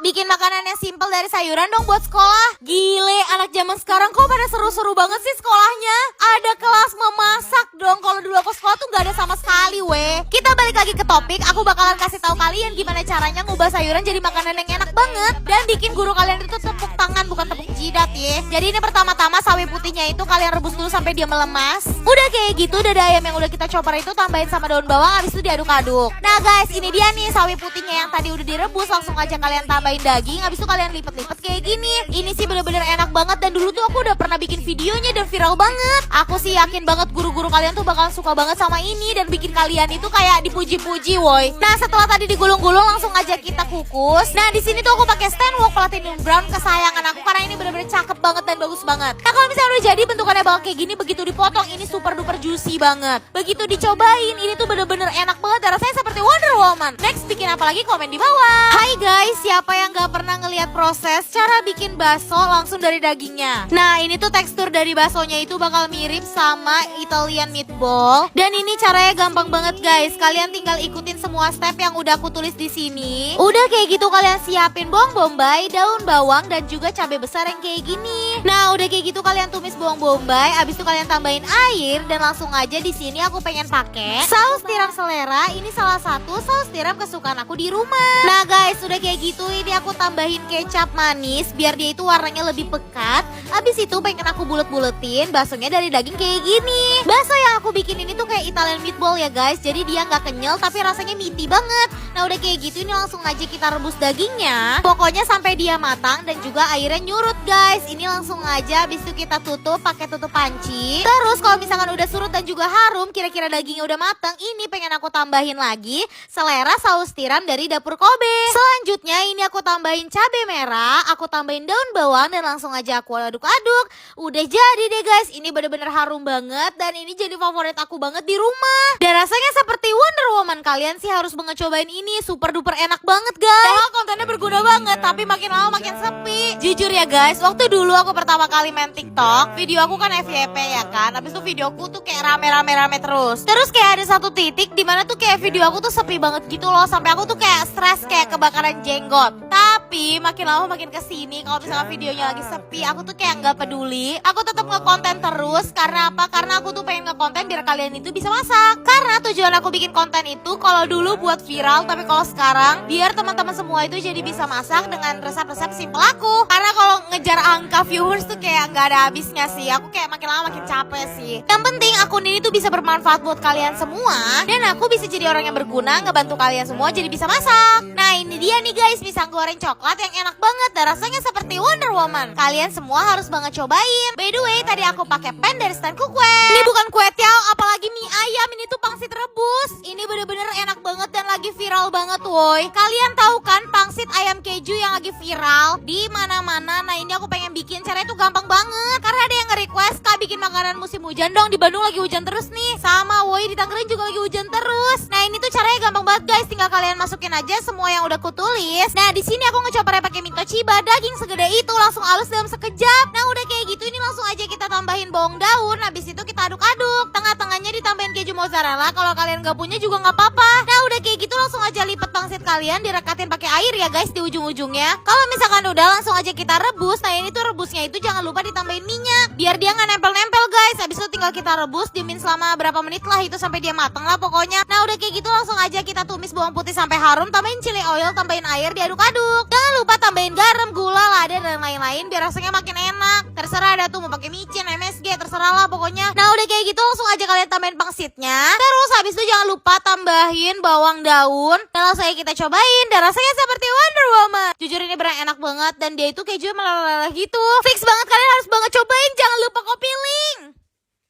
Bikin makanan yang simple dari sayuran dong buat sekolah. Gile, anak zaman sekarang kok pada seru-seru banget sih sekolahnya. Ada kelas memasak dong. Kalau dulu aku sekolah tuh gak ada sama sekali weh. Kita balik lagi ke topik. Aku bakalan kasih tahu kalian gimana caranya ngubah sayuran jadi makanan yang enak banget. Dan bikin guru kalian itu tepuk tangan bukan tepuk jidat ya. Jadi ini pertama-tama sawi putihnya itu kalian rebus dulu sampai dia melemas. Udah kayak gitu dada ayam yang udah kita chopper itu tambahin sama daun bawang, habis itu diaduk-aduk. Nah guys, ini dia nih sawi putihnya yang tadi udah direbus. Langsung aja kalian tambahin daging, habis itu kalian lipet-lipet kayak gini. Ini sih bener-bener enak banget. Dan dulu tuh aku udah pernah bikin videonya dan viral banget. Aku sih yakin banget guru-guru kalian tuh bakalan suka banget sama ini dan bikin kalian itu kayak dipuji-puji woi. Nah setelah tadi digulung-gulung langsung aja kita kukus. Nah di sini tuh aku pakai stand wok platinum brown kesayangan aku karena ini bener-bener cakep banget dan bagus banget. Nah kalau misalnya udah jadi bentukannya bakal kayak gini, begitu dipotong ini super duper juicy banget. Begitu dicobain ini tuh bener-bener enak banget dan rasanya seperti Wonder Woman. Next bikin apa lagi komen di bawah. Hai guys, siapa yang gak pernah ngeliat proses cara bikin bakso langsung dari dagingnya? Nah ini tuh tekstur dari baksonya itu bakal mirip sama Italian meatball. Dan ini caranya gampang banget guys. Kalian tinggal ikutin semua step yang udah aku tulis di sini. Udah kayak gitu kalian siapin bawang bombay, daun bawang dan juga cabai besar yang kayak gini. Nah udah kayak gitu kalian tumis bawang bombay, abis itu kalian tambahin air dan langsung aja di sini aku pengen pakai saus tiram selera. Ini salah satu saus tiram kesukaan aku di rumah. Nah guys udah kayak gitu ini aku tambahin kecap manis biar dia itu warnanya lebih pekat. Abis itu pengen aku bulet-buletin baksonya dari daging kayak gini. Bakso yang aku bikin ini tuh kayak Italian meatball ya guys. Jadi dia nggak kenyal tapi rasanya meaty banget. Nah udah kayak gitu ini langsung aja kita rebus dagingnya. Pokoknya sampai dia matang dan juga airnya nyurut guys. Ini langsung aja abis itu kita tutup pakai tutup panci. Terus kalau misalkan udah surut dan juga harum, kira-kira dagingnya udah matang, ini pengen aku tambahin lagi selera saus tiram dari dapur Kobe. Selanjutnya ini aku tambahin cabai merah, aku tambahin daun bawang dan langsung aja aku aduk-aduk. Udah jadi deh guys, ini bener-bener harum banget dan ini jadi favorit aku banget di rumah. Dan rasanya seperti Wonder Woman. Kalian sih harus banget cobain ini, super duper enak banget guys. Kontennya berguna banget tapi makin lama makin sepi. Jujur ya guys, waktu dulu aku pertama kali main TikTok, video aku kan FYP ya kan. Habis itu videoku tuh kayak rame terus. Terus kayak ada satu titik dimana tuh kayak video aku tuh sepi banget gitu loh. Sampai aku tuh kayak stres kayak kebakaran jenggot. Tapi makin lama makin kesini kalau misalnya videonya lagi sepi, aku tuh kayak nggak peduli. Aku tetap ngekonten terus. Karena apa? Karena aku tuh pengen ngekonten biar kalian itu bisa masak. Karena tujuan aku bikin konten itu kalau dulu buat viral, tapi kalau sekarang biar teman-teman semua itu jadi bisa masak dengan resep-resep simple aku. Karena kalau ngejar angka viewers tuh kayak nggak ada habisnya sih. Aku kayak makin lama makin capek sih. Yang penting akun ini tuh bisa bermanfaat buat kalian semua. Dan aku bisa jadi orang yang berguna, ngebantu kalian semua jadi bisa masak. Nah ini dia nih guys, pisang goreng coklat yang enak banget dan rasanya seperti Wonder Woman. Kalian semua harus banget cobain. By the way, tadi aku pakai pan dari stand cookware. Ini bukan kue tiaw, apalagi mie ayam. Ini tuh pangsit rebus. Ini bener-bener enak banget dan lagi viral banget woi. Kalian tahu kan pangsit ayam keju yang lagi viral di mana-mana. Nah ini aku pengen bikin, caranya tuh gampang banget. Karena ada yang nge-request, Kak bikin makanan musim hujan dong. Di Bandung lagi hujan terus nih. Sama woi, di Tangerang juga lagi hujan terus. Nah ini tuh caranya gampang banget guys. Tinggal kalian masukin aja semua yang udah kutulis. Nah di sini aku ngecopernya pakai minto chiba. Daging segede itu langsung halus dalam sekejap. Nah udah kayak gitu ini langsung aja kita tambahin bawang daun. Habis itu kita aduk-aduk. Tengah-tengahnya ditambahin keju mozzarella. Kalau kalian gak punya juga gak apa-apa. Nah udah kayak gitu langsung aja lipet pangsit kalian, direkatin pakai air ya guys di ujung-ujungnya. Kalau misalkan udah langsung aja kita rebus. Nah ini tuh rebusnya itu jangan lupa ditambahin minyak biar dia nggak nempel-nempel guys. Habis itu tinggal kita rebus, diemin selama berapa menit lah itu sampai dia matang lah pokoknya. Nah udah kayak gitu langsung aja kita tumis bawang putih sampai harum, tambahin chili oil, tambahin air, diaduk-aduk. Jangan lupa tambahin garam, gula, lada dan lain-lain biar rasanya makin enak. Terserah ada tuh mau pakai micin, MSG, terserah lah pokoknya. Nah udah kayak gitu langsung aja kalian tambahin pangsitnya. Terus habis itu jangan lupa tambahin bawang daun. Dan langsung aja kita cobain dan rasanya seperti Wonder Woman. Jujur ini beneran enak banget dan dia itu keju meleleh gitu. Fix banget, kalian harus banget cobain. Jangan lupa copy link.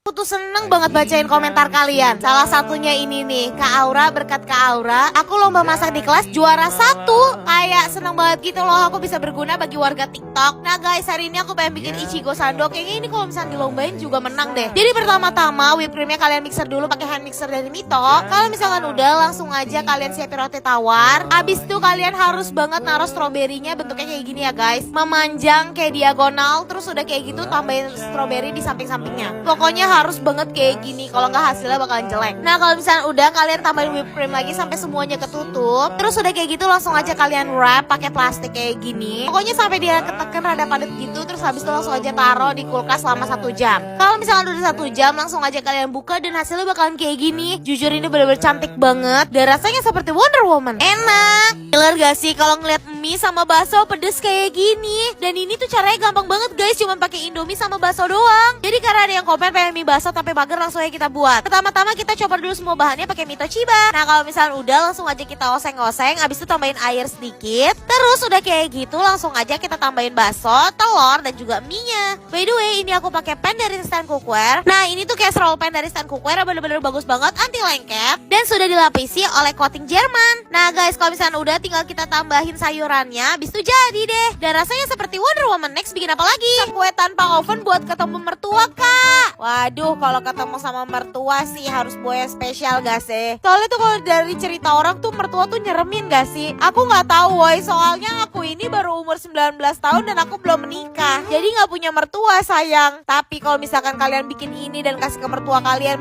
Aku tuh seneng banget bacain komentar kalian. Salah satunya ini nih, Kak Aura, berkat Kak Aura aku lomba masak di kelas juara 1. Kayak seneng banget gitu loh, aku bisa berguna bagi warga TikTok. Nah guys, hari ini aku pengen bikin Ichigo Sando. Kayaknya ini kalau misalnya dilombain juga menang deh. Jadi pertama-tama whipped creamnya kalian mixer dulu pakai hand mixer dari Mito. Kalau misalkan udah langsung aja kalian siapin roti tawar. Abis itu kalian harus banget naruh stroberinya bentuknya kayak gini ya guys, memanjang kayak diagonal. Terus udah kayak gitu tambahin stroberi di samping-sampingnya. Pokoknya harus banget kayak gini, kalau nggak hasilnya bakalan jelek. Nah kalau misalnya udah, kalian tambahin whipped cream lagi sampai semuanya ketutup. Terus udah kayak gitu langsung aja kalian wrap pakai plastik kayak gini. Pokoknya sampai dia ketekan rada padat gitu. Terus habis itu langsung aja taruh di kulkas selama 1 jam. Kalau misalnya udah 1 jam, langsung aja kalian buka dan hasilnya bakalan kayak gini. Jujur ini bener-bener cantik banget dan rasanya seperti Wonder Woman. Enak. Killer gak sih kalau ngeliat mie sama bakso pedes kayak gini? Dan ini tuh caranya gampang banget guys, cuma pakai Indomie sama bakso doang. Jadi karena ada yang komen pengen mie bakso tapi mager, langsung aja kita buat. Pertama-tama kita coba dulu semua bahannya pakai mie Toshiba. Nah kalau misalnya udah, langsung aja kita oseng-oseng. Abis itu tambahin air sedikit. Terus udah kayak gitu langsung aja kita tambahin bakso, telur dan juga mie-nya. By the way, ini aku pakai pan dari stand cookware. Nah ini tuh casserole pan dari stand cookware, bener-bener bagus banget, anti lengket dan sudah dilapisi oleh coating Jerman. Nah guys, kalau misalnya udah, tinggal kita tambahin sayurannya. Abis itu jadi deh. Dan rasanya seperti Wonder Woman. Next bikin apa lagi? Kue tanpa oven buat ketemu mertua kak. Waduh, kalau ketemu sama mertua sih harus bawa yang spesial gak sih? Soalnya tuh kalau dari cerita orang tuh mertua tuh nyeremin gak sih? Aku gak tahu woy, soalnya aku ini baru umur 19 tahun dan aku belum menikah. Jadi gak punya mertua sayang. Tapi kalau misalkan kalian bikin ini dan kasih ke mertua kalian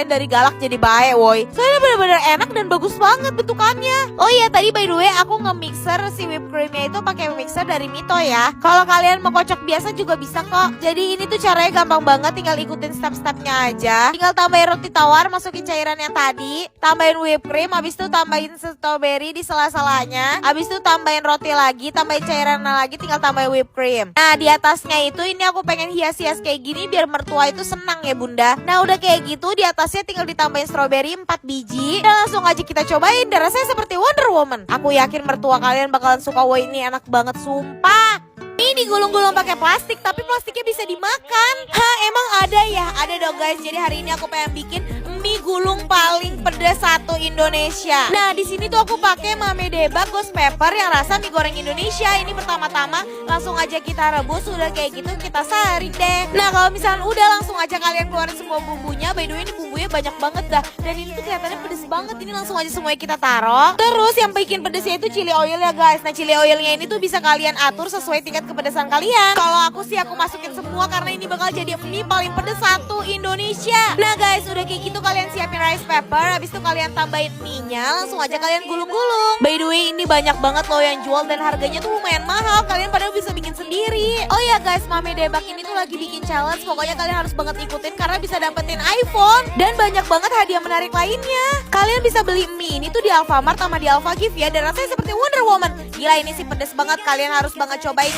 dari galak jadi baik woy. Soalnya bener-bener enak dan bagus banget bentukannya. Oh iya, tadi by the way aku nge-mixer si whipped creamnya itu pakai mixer dari Mito ya. Kalau kalian mau kocok biasa juga bisa kok. Jadi ini tuh caranya gampang banget, tinggal ikutin step-stepnya aja. Tinggal tambahin roti tawar, masukin cairan yang tadi, tambahin whipped cream, habis itu tambahin strawberry di sela-selanya, habis itu tambahin roti lagi, tambahin cairan lagi, tinggal tambahin whipped cream. Nah di atasnya itu ini aku pengen hias-hias kayak gini biar mertua itu senang ya bunda. Nah udah kayak gitu, di atasnya tinggal ditambahin strawberry 4 biji dan langsung aja kita cobain. Dan rasanya seperti Wonder Woman. Aku yakin mertua kalian bakalan suka. Wah ini enak banget sumpah. Ini digulung-gulung pakai plastik, tapi plastiknya bisa dimakan. Hah, emang ada ya? Ada dong guys. Jadi hari ini aku pengen bikin mie gulung paling pedas satu Indonesia. Nah, di sini tuh aku pakai Mame Deba Ghost Pepper yang rasa mie goreng Indonesia. Ini pertama-tama langsung aja kita rebus, udah kayak gitu kita saring deh. Nah, kalau misalnya udah, langsung aja kalian keluarin semua bumbunya. By the way, ini bumbunya banyak banget dah. Dan ini tuh kelihatannya pedes banget. Ini langsung aja semuanya kita taruh. Terus yang bikin pedesnya itu chili oil ya guys. Nah, chili oilnya ini tuh bisa kalian atur sesuai tingkat kepedesan kalian. Kalau aku sih aku masukin semua karena ini bakal jadi mie paling pedes satu Indonesia. Nah guys, udah kayak gitu kalian siapin rice pepper, habis itu kalian tambahin mie-nya, langsung aja kalian gulung-gulung. By the way, ini banyak banget loh yang jual dan harganya tuh lumayan mahal. Kalian padahal bisa bikin sendiri. Oh ya guys, Mame Debak ini tuh lagi bikin challenge. Pokoknya kalian harus banget ikutin karena bisa dapetin iPhone dan banyak banget hadiah menarik lainnya. Kalian bisa beli mie ini tuh di Alfamart sama di Alfa Gift ya, dan rasanya seperti Wonder Woman. Gila, ini sih pedes banget, kalian harus banget cobain.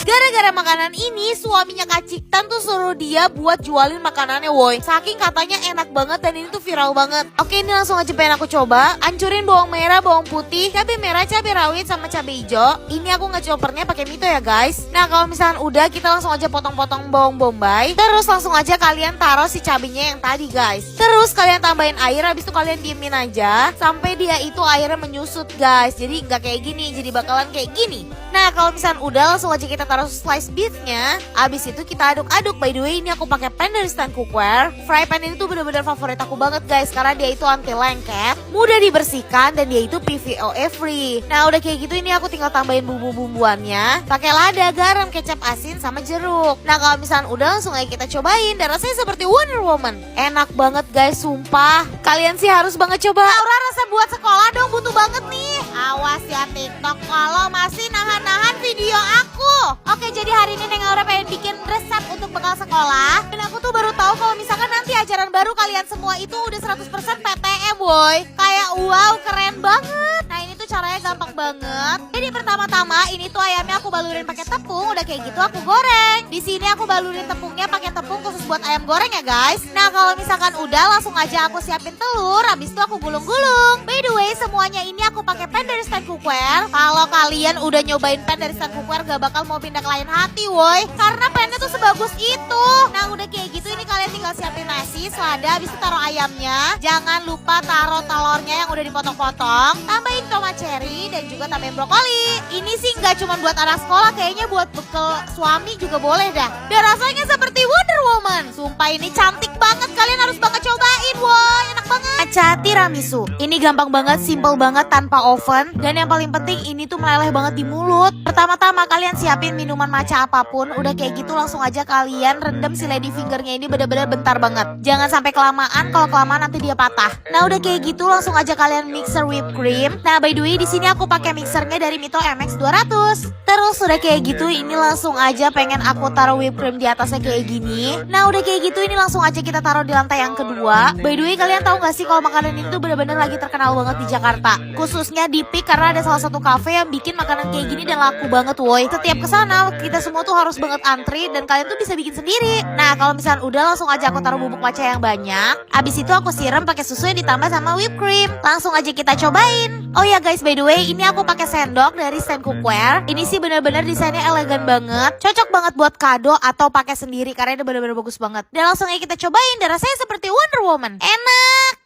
Gara-gara makanan ini, suaminya Kak Ciktan tuh suruh dia buat jualin makanannya woy. Saking katanya enak banget dan ini tuh viral banget. Oke, ini langsung aja pengen aku coba. Hancurin bawang merah, bawang putih, cabai merah, cabai rawit, sama cabai hijau. Ini aku ngecopernya pakai Mito ya guys. Nah kalau misalnya udah, kita langsung aja potong-potong bawang bombay. Terus langsung aja kalian taruh si cabenya yang tadi guys. Terus kalian tambahin air, habis itu kalian diemin aja sampai dia itu airnya menyusut guys. Jadi nggak kayak gini, jadi bakalan kayak gini. Nah kalau misalnya udah, langsung aja kita taruh slice beefnya. Abis itu kita aduk-aduk. By the way, ini aku pakai pan dari stand cookware. Fry pan ini tuh bener-bener favorit aku banget guys, karena dia itu anti lengket, mudah dibersihkan, dan dia itu PVOA free. Nah udah kayak gitu, ini aku tinggal tambahin bumbu-bumbuannya. Pakai lada, garam, kecap asin, sama jeruk. Nah kalau misalnya udah, langsung aja kita cobain. Dan rasanya seperti Wonder Woman. Enak banget guys, sumpah. Kalian sih harus banget coba. Aura, rasa buat sekolah dong, butuh banget nih. Awas ya TikTok kalau masih nahan-nahan video aku. Oke, jadi hari ini Neng Aura pengen bikin resep untuk bekal sekolah. Dan aku tuh baru tahu kalau misalkan nanti ajaran baru kalian semua itu udah 100% PTM boy. Kayak wow, keren banget. Nah ini tuh caranya gampang banget. Jadi pertama-tama ini tuh ayamnya aku balurin pakai tepung. Udah kayak gitu aku goreng. Di sini aku balurin tepungnya pakai tepung khusus buat ayam goreng ya guys. Nah kalau misalkan udah, langsung aja aku siapin telur. Habis itu aku gulung-gulung. By the way, semuanya ini aku pakai pan dari stand cookware. Kalau kalian udah nyobain pan dari stand cookware, gak bakal mau pindah ke lain hati woi, karena pannya tuh sebagus itu. Nah udah kayak gitu, ini kalian tinggal siapin nasi, selada, habis itu taruh ayamnya. Jangan lupa taruh telurnya yang udah dipotong-potong. Tambahin tomat cherry dan juga tambahin brokoli. Ini sih nggak cuma buat anak sekolah, kayaknya buat bekal suami juga boleh dah. Dan rasanya seperti Wonder Woman. Sumpah ini cantik banget, kalian harus banget cobain woi, enak banget. Cacat tiramisu. Ini gampang banget, simple banget, tanpa oven. Dan yang paling penting ini tuh meleleh banget di mulut. Pertama-tama kalian siapin minuman matcha apapun. Udah kayak gitu langsung aja kalian rendam si lady fingernya ini bener-bener bentar banget. Jangan sampai kelamaan, kalau kelamaan nanti dia patah. Nah udah kayak gitu langsung aja kalian mixer whipped cream. Nah by the way di sini aku pakai mixernya dari Mito MX 200. Terus udah kayak gitu ini langsung aja pengen aku taruh whipped cream di atasnya kayak gini. Nah udah kayak gitu ini langsung aja kita taruh di lantai yang kedua. By the way kalian tahu gak sih kalau makanan ini tuh bener-bener lagi terkenal banget di Jakarta. Khususnya di Peak karena ada salah satu cafe yang bikin makanan kayak gini dan laku banget woi. Setiap kesana kita semua tuh harus banget antri dan kalian tuh bisa bikin sendiri. Nah kalau misalnya udah langsung aja aku taruh bubuk matcha yang banyak. Abis itu aku siram pakai susu yang ditambah sama whipped cream. Langsung aja kita cobain. Oh ya guys by the way ini aku pakai sendok dari Stand Cookware. Ini sih bener-bener desainnya elegan banget. Cocok banget buat kado atau pakai sendiri karena ini bener-bener bagus banget. Dan langsung aja kita cobain dan rasanya seperti Wonder Woman. Enak!